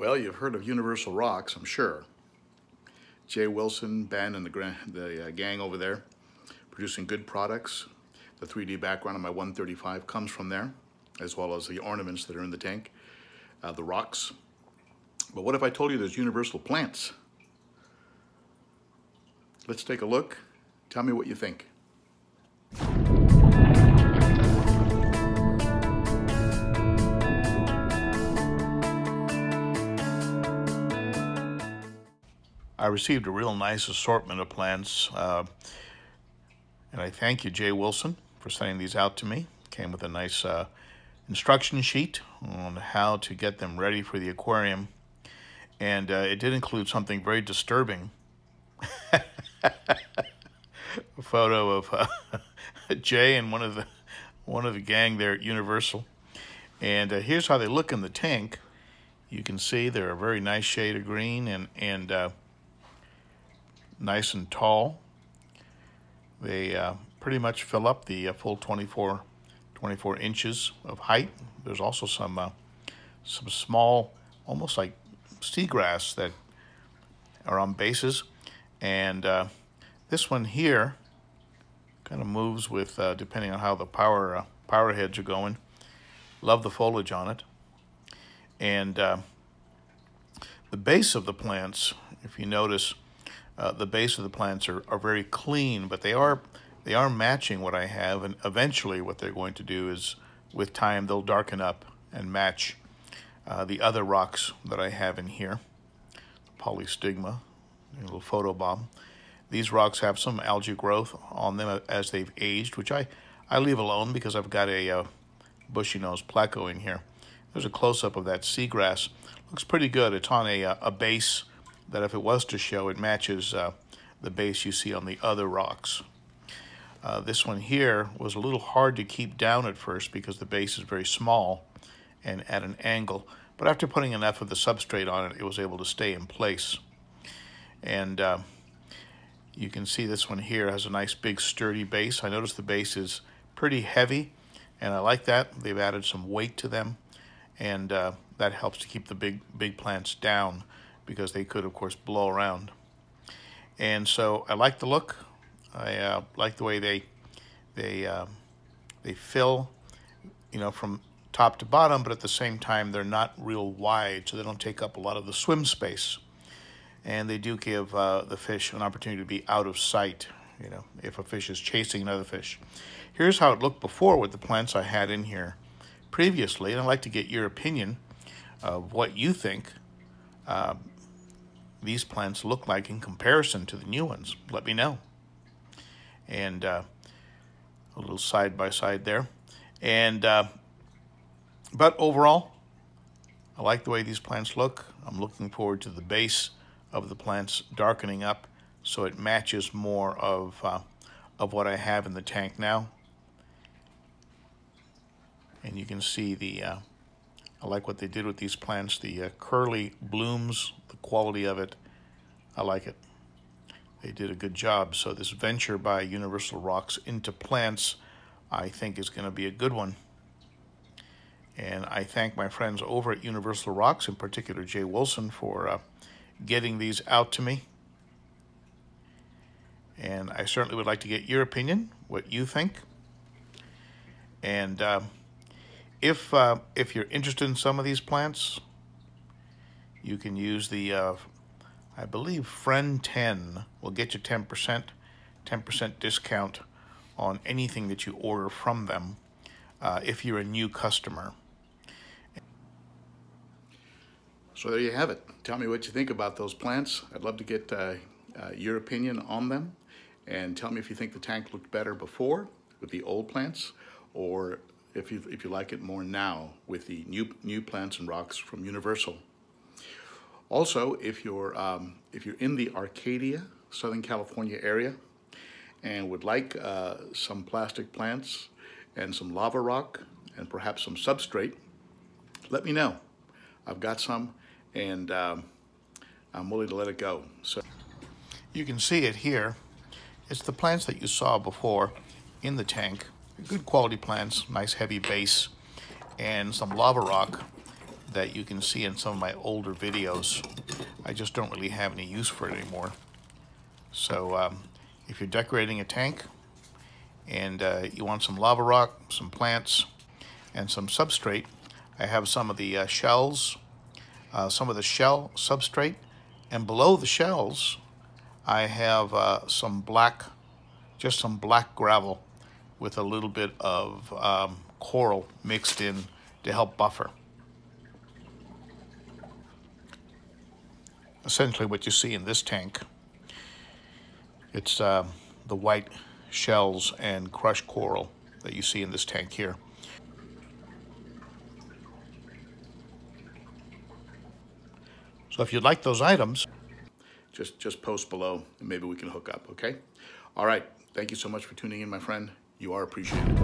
Well, you've heard of Universal Rocks, I'm sure. Jay Wilson, Ben, and the gang over there producing good products. The 3D background on my 135 comes from there, as well as the ornaments that are in the tank, the rocks. But what if I told you there's Universal Plants? Let's take a look. Tell me what you think. I received a real nice assortment of plants, and I thank you, Jay Wilson, for sending these out to me. Came with a nice instruction sheet on how to get them ready for the aquarium, and it did include something very disturbing. A photo of Jay and one of the gang there at Universal, and here's how they look in the tank. You can see they're a very nice shade of green and nice and tall. They pretty much fill up the full 24 inches of height. There's also some small, almost like seagrass that are on bases. And this one here kind of moves with, depending on how the power heads are going. Love the foliage on it. And the base of the plants, if you notice, the base of the plants are very clean, but they are matching what I have, and eventually what they're going to do is, with time, they'll darken up and match the other rocks that I have in here. Polystigma, a little photobomb. These rocks have some algae growth on them as they've aged, which I leave alone because I've got a bushy nose pleco in here. There's a close-up of that seagrass. Looks pretty good. It's on a base that, if it was to show, it matches the base you see on the other rocks. This one here was a little hard to keep down at first because the base is very small and at an angle, but after putting enough of the substrate on it, it was able to stay in place. And you can see this one here has a nice big sturdy base. I noticed the base is pretty heavy, and I like that. They've added some weight to them, and that helps to keep the big plants down, because they could, of course, blow around. And so I like the look. I like the way they fill, from top to bottom, but at the same time they're not real wide, so they don't take up a lot of the swim space. And they do give the fish an opportunity to be out of sight, if a fish is chasing another fish. Here's how it looked before with the plants I had in here previously, and I'd like to get your opinion of what you think these plants look like in comparison to the new ones. Let me know. And a little side by side there. And but overall, I like the way these plants look. I'm looking forward to the base of the plants darkening up so it matches more of what I have in the tank now. And you can see I like what they did with these plants, the curly blooms, the quality of it. I like it. They did a good job. So this venture by Universal Rocks into plants, I think, is going to be a good one. And I thank my friends over at Universal Rocks, in particular Jay Wilson, for getting these out to me. And I certainly would like to get your opinion, what you think. And if you're interested in some of these plants, you can use the, I believe, Friend 10 will get you 10% discount on anything that you order from them if you're a new customer. So there you have it. Tell me what you think about those plants. I'd love to get your opinion on them, and tell me if you think the tank looked better before with the old plants, or if you like it more now with the new plants and rocks from Universal. Also, if you're in the Arcadia, Southern California area, and would like some plastic plants and some lava rock and perhaps some substrate, let me know. I've got some, and I'm willing to let it go. So you can see it here. It's the plants that you saw before in the tank. Good quality plants, nice heavy base, and some lava rock that you can see in some of my older videos. I just don't really have any use for it anymore. So if you're decorating a tank and you want some lava rock, some plants, and some substrate, I have some of the shells, some of the shell substrate, and below the shells I have some black gravel with a little bit of coral mixed in to help buffer. Essentially what you see in this tank, it's the white shells and crushed coral that you see in this tank here. So if you'd like those items, just post below and maybe we can hook up, okay? All right, thank you so much for tuning in, my friend. You are appreciated.